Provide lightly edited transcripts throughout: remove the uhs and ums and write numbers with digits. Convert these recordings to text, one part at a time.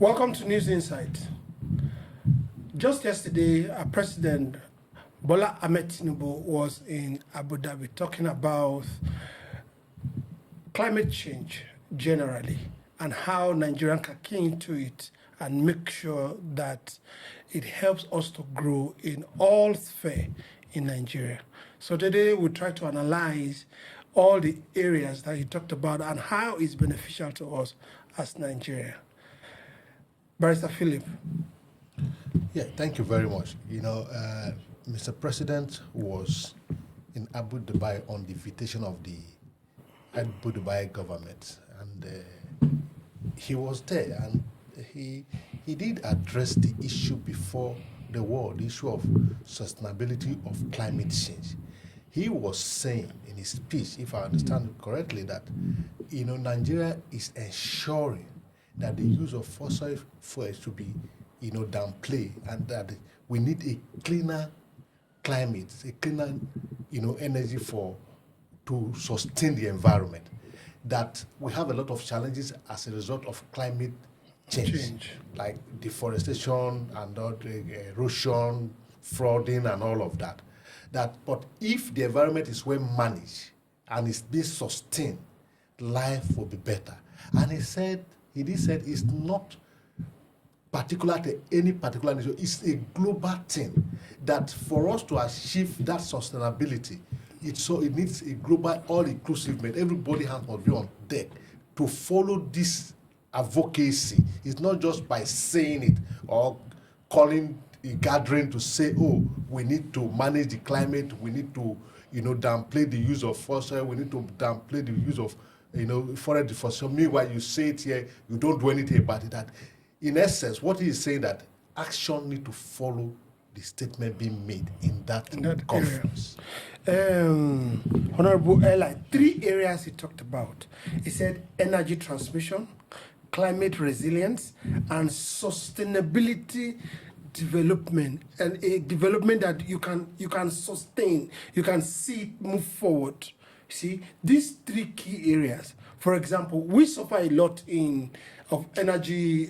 Welcome to News Insight. Just yesterday, our President Bola Tinubu was in Abu Dhabi talking about climate change generally and how Nigeria can key into it and make sure that it helps us to grow in all spheres in Nigeria. So today we try to analyze all the areas that he talked about and how it's beneficial to us as Nigeria. Barrister Philip. Yeah, thank you very much. Mr. President was in Abu Dhabi on the invitation of the Abu Dhabi government, and he was there, and he did address the issue before the world, the issue of sustainability of climate change. He was saying in his speech, if I understand it correctly, that Nigeria is ensuring that the use of fossil fuels should be downplayed, and that we need a cleaner climate, a cleaner energy to sustain the environment. That we have a lot of challenges as a result of climate change. Like deforestation and erosion, flooding, and all of that. But if the environment is well managed and is being sustained, life will be better. And he did say it's not particular to any particular nation. It's a global thing that for us to achieve that sustainability, it needs a global, all-inclusive movement. Everybody has to be on deck to follow this advocacy. It's not just by saying it or calling a gathering to say, oh, we need to manage the climate, we need to downplay the use of fossil, we need to downplay the use of forest deforestation. Meanwhile, you say it here, you don't do anything about it. That in essence, what he is saying, that action need to follow the statement being made in that conference. Honorable Eli, 3 areas he talked about. He said energy transmission, climate resilience, and sustainability development, and a development that you can sustain, you can see it move forward. See, these 3 key areas. For example, we suffer a lot of energy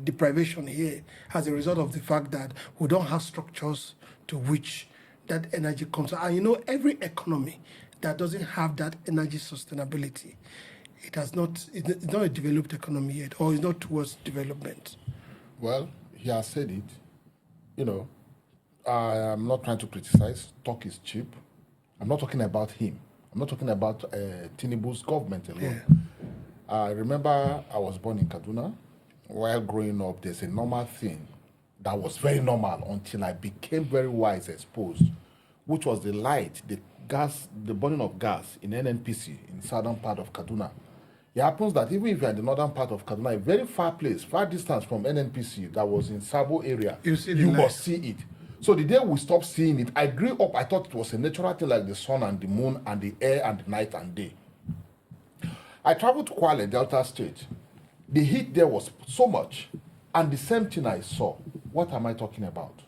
deprivation here as a result of the fact that we don't have structures to which that energy comes. And every economy that doesn't have that energy sustainability, it's not a developed economy yet, or it's not towards development. Well, he has said it. I am not trying to criticize. Talk is cheap. I'm not talking about him. I'm not talking about Tinubu's government alone. Yeah. I remember I was born in Kaduna. While growing up, there's a normal thing that was very normal until I became very wise, exposed, which was the light, the burning of gas in NNPC in southern part of Kaduna. It happens that even if you're in the northern part of Kaduna, a very far place, far distance from NNPC that was in Sabo area, you must see it. So the day we stopped seeing it, I grew up, I thought it was a natural thing like the sun and the moon and the air and the night and day. I traveled to Kwale, Delta State. The heat there was so much, and the same thing I saw. What am I talking about?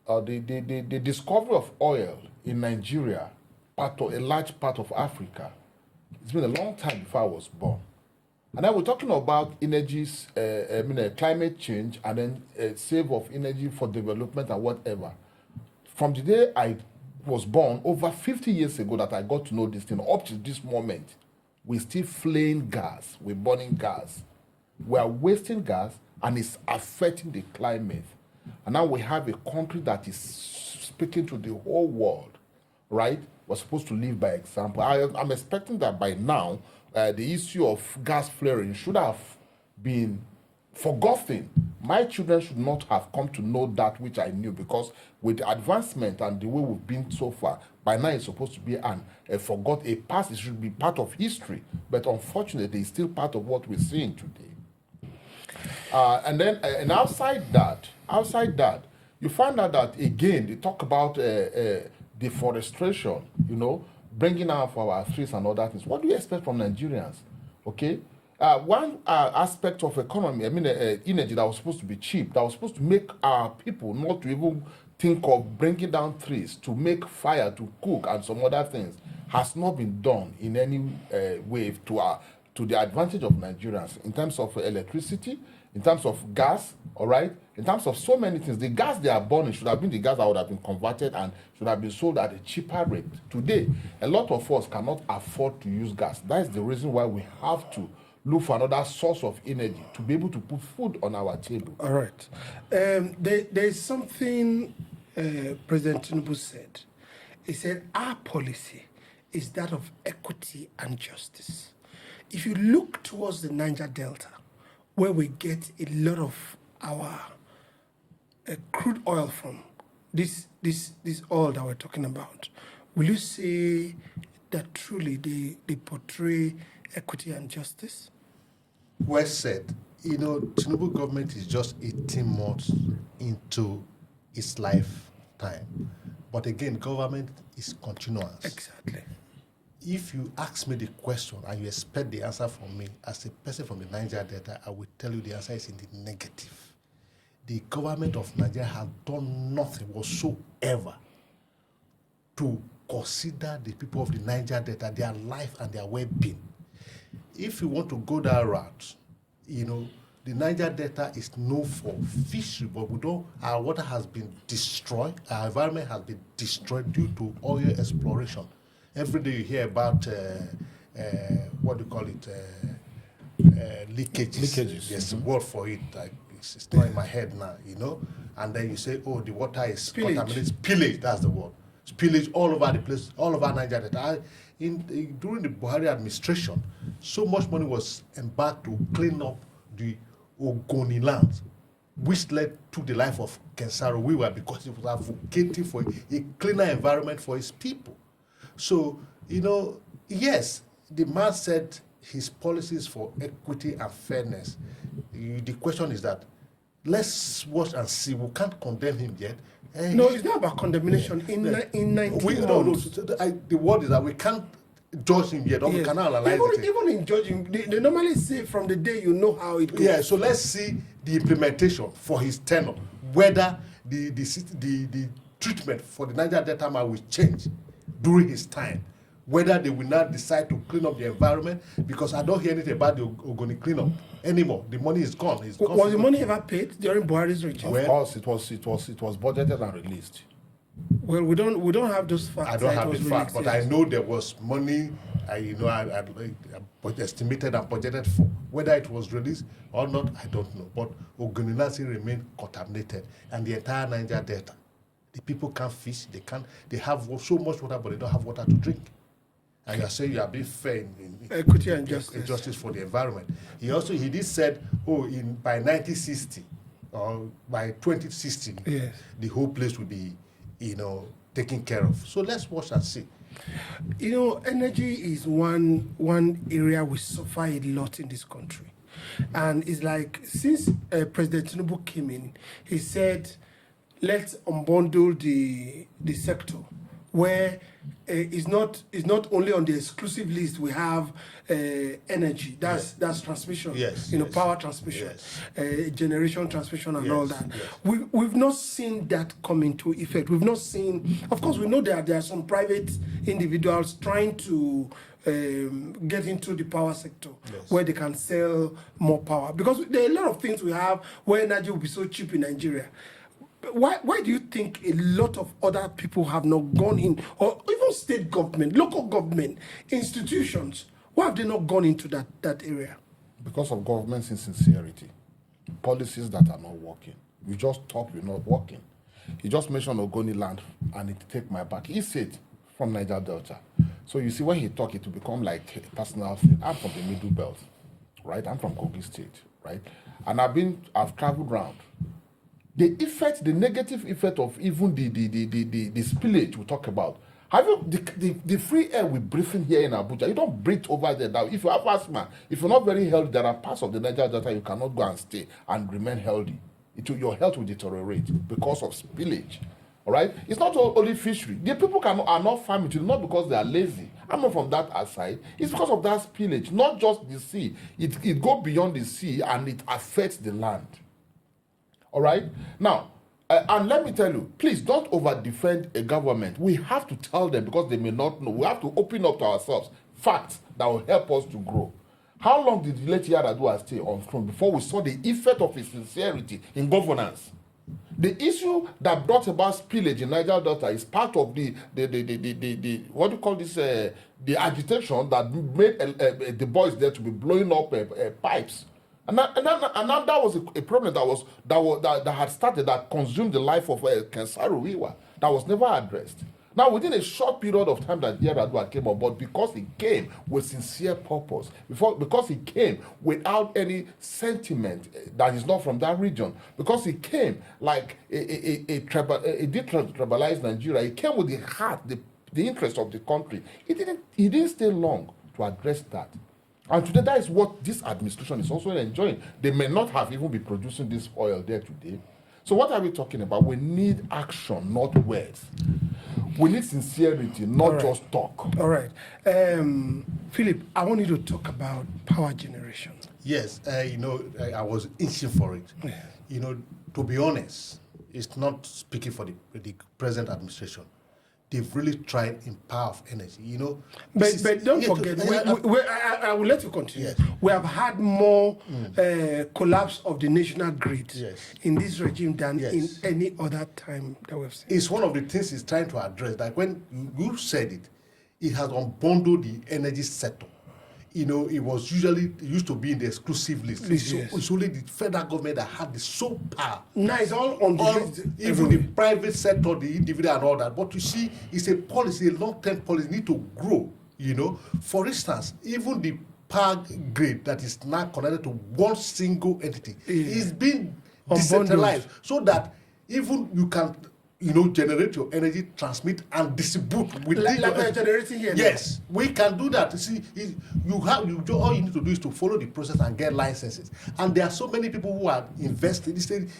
The discovery of oil in Nigeria, a large part of Africa. It's been a long time before I was born. And then we're talking about energies, climate change, and then save of energy for development and whatever. From the day I was born, over 50 years ago that I got to know this thing, up to this moment, we're still flaying gas, we're burning gas. We are wasting gas, and it's affecting the climate. And now we have a country that is speaking to the whole world, right? We're supposed to live by example. I'm expecting that by now, the issue of gas flaring should have been forgotten. My children should not have come to know that which I knew, because with the advancement and the way we've been so far, by now it's supposed to be a past. It should be part of history, but unfortunately, it's still part of what we're seeing today. And outside that, you find out that again they talk about deforestation. Bringing out for our trees and other things. What do you expect from Nigerians? Okay, one aspect of economy, energy that was supposed to be cheap, that was supposed to make our people not to even think of bringing down trees to make fire, to cook, and some other things, has not been done in any way to the advantage of Nigerians in terms of electricity, in terms of gas, all right, in terms of so many things. The gas they are burning should have been the gas that would have been converted and should have been sold at a cheaper rate. Today, a lot of us cannot afford to use gas. That is the reason why we have to look for another source of energy to be able to put food on our table. All right. There is something President Tinubu said. He said, our policy is that of equity and justice. If you look towards the Niger Delta, where we get a lot of our crude oil from, this oil that we're talking about, will you say that truly they portray equity and justice? Well said. You know, Tinubu government is just 18 months into its lifetime. But again, government is continuous. Exactly. If you ask me the question and you expect the answer from me, as a person from the Niger Delta, I will tell you the answer is in the negative. The government of Nigeria has done nothing whatsoever to consider the people of the Niger Delta, their life and their well-being. If you want to go that route, you know, the Niger Delta is known for fishery, but our water has been destroyed, our environment has been destroyed due to oil exploration. Every day you hear about, what do you call it, leakages. Leakages. There's a word for it, like it's not in my head now, you know, and then you say, oh, the water is contaminated. Spillage, that's the word. Spillage all over the place, all over Niger Delta. During the Buhari administration, so much money was embarked to clean up the Ogoni land, which led to the life of Kensaro Wiwa because he was advocating for a cleaner environment for his people. So, you know, yes, the man said his policies for equity and fairness. The question is that let's watch and see. We can't condemn him yet. No, it's not about condemnation. In 19 months. The word is that we can't judge him yet, or we cannot analyze it. Even in judging, they normally say from the day you know how it goes. Yeah, so let's see the implementation for his tenure, whether the treatment for the Niger Delta man will change during his time, whether they will not decide to clean up the environment, because I don't hear anything about the Ogoni cleanup anymore. The money is gone. Was the money ever paid during Buhari's regime? Of course, it was budgeted and released. Well, we don't have those facts. I don't have the facts, but I know there was money. I estimated and budgeted for. Whether it was released or not, I don't know. But Ogoni remained contaminated, and the entire Niger Delta. The people can't fish. They have so much water, but they don't have water to drink. And you are saying you are being fair in equity and justice. Justice for the environment. He did said, by 1960 or by 2060, yes, the whole place will be, taken care of. So let's watch and see. Energy is one area we suffer a lot in this country, and it's like since President Tinubu came in, he said, let's unbundle the sector, where it's not only on the exclusive list we have energy, that's transmission, power transmission, generation transmission and all that. Yes. We've not seen that come into effect. We've not seen, of course we know that there are some private individuals trying to get into the power sector, where they can sell more power, because there are a lot of things we have where energy will be so cheap in Nigeria. Why do you think a lot of other people have not gone in, or even state government, local government, institutions, why have they not gone into that area? Because of government's insincerity, policies that are not working. We just talk, we're not working. He just mentioned Ogoni land, and it take my back. He said from Niger Delta. So you see, when he talk, it will become like a personal thing. I'm from the Middle Belt, right? I'm from Kogi State, right? And I've traveled around. The negative effect of even the spillage we talk about. Have you the free air we breathe in here in Abuja? You don't breathe over there. Now, if you have asthma, if you're not very healthy, there are parts of the Niger Delta you cannot go and stay and remain healthy. Your health will deteriorate because of spillage. All right? It's not only fishery. The people are not farming, not because they are lazy. I'm not from that side. It's because of that spillage, not just the sea. It goes beyond the sea and it affects the land. All right? Now, and let me tell you, please don't over-defend a government. We have to tell them because they may not know. We have to open up to ourselves facts that will help us to grow. How long did the late Yar'Adua stay on throne before we saw the effect of his sincerity in governance? The issue that brought about spillage in Niger Delta is part of the what do you call this? The agitation that made the boys there to be blowing up pipes, and that was a problem that had started, that consumed the life of Kensaru Wiwa, that was never addressed. Now, within a short period of time that Yar'Adua came on board, because he came with sincere purpose, because he came without any sentiment that is not from that region, because he came like a detribalized Nigeria, he came with the heart, the interest of the country. He didn't stay long to address that. And today, that is what this administration is also enjoying. They may not have even been producing this oil there today. So what are we talking about? We need action, not words. We need sincerity, not just talk. All right. Philip, I want you to talk about power generation. Yes, I was itching for it. Yeah. To be honest, it's not speaking for the present administration. They've really tried in power of energy, But don't forget, I will let you continue. Yes. We have had more collapse of the national grid in this regime than in any other time that we've seen. It's one of the things he's trying to address. Like when you said it has unbundled the energy sector. It used to be in the exclusive list. It's only the federal government that had the sole power. Now it's all on the list. Even the private sector, the individual and all that. But you see, it's a policy, a long-term policy, need to grow, For instance, even the power grid that is now connected to one single entity is being decentralized so that even you can generate your energy, transmit and distribute within like we're generating here. Yes, we can do that. See, all you need to do is to follow the process and get licenses. And there are so many people who are invested.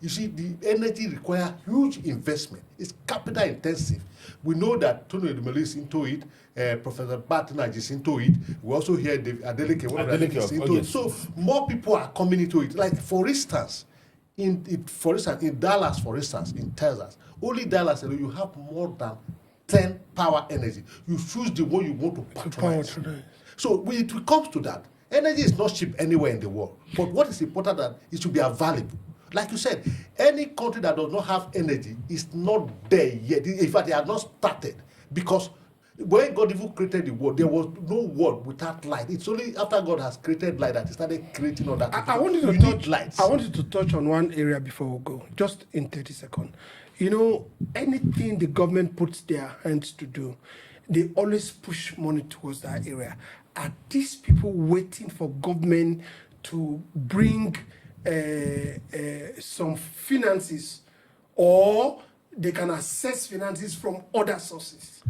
You see, the energy requires huge investment. It's capital intensive. We know that Tony Edumelu is into it. Professor Batinaj is into it. We also hear Adeleke is into it. So more people are coming into it. Like for instance, in Dallas, for instance, in Texas, only Dallas, you have more than 10 power energy. You choose the one you want to patronize. So when it comes to that, energy is not cheap anywhere in the world. But what is important that it should be available. Like you said, any country that does not have energy is not there yet. In fact, they have not started. Because when God even created the world, there was no world without light. It's only after God has created light that he started creating all that. I want you to touch on one area before we go, just in 30 seconds. Anything the government puts their hands to do, they always push money towards that area. Are these people waiting for government to bring some finances, or they can access finances from other sources?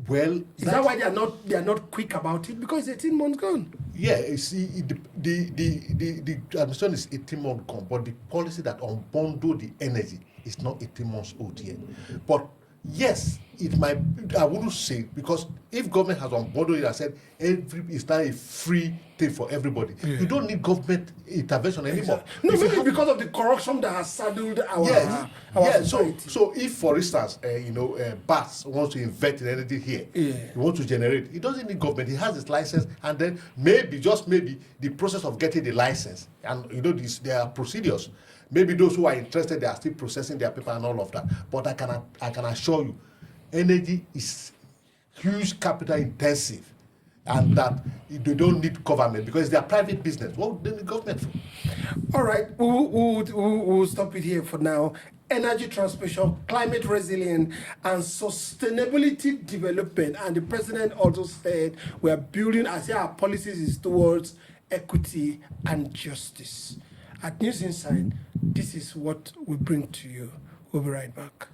Well, is that why they are not quick about it? Because it's 18 months gone. Yeah, you see, the administration is 18 months gone, but the policy that unbundle the energy is not 18 months old yet. But yes, it might. I wouldn't say, because if government has unbundled it and said it's not a free thing for everybody, you don't need government intervention anymore. No, maybe because of the corruption that has saddled our society. So if, for instance, BAS wants to invest in energy here, he wants to generate, he doesn't need government. He has his license, and then maybe, just maybe, the process of getting the license, and there are procedures. Maybe those who are interested, they are still processing their paper and all of that. But I can assure you, energy is huge capital intensive, and that they don't need government because they are private business. What do they need government for? All right, we'll stop it here for now. Energy transmission, climate resilience, and sustainability development. And the president also said we are building, as our policies is towards equity and justice. At News Insight, this is what we bring to you. We'll be right back.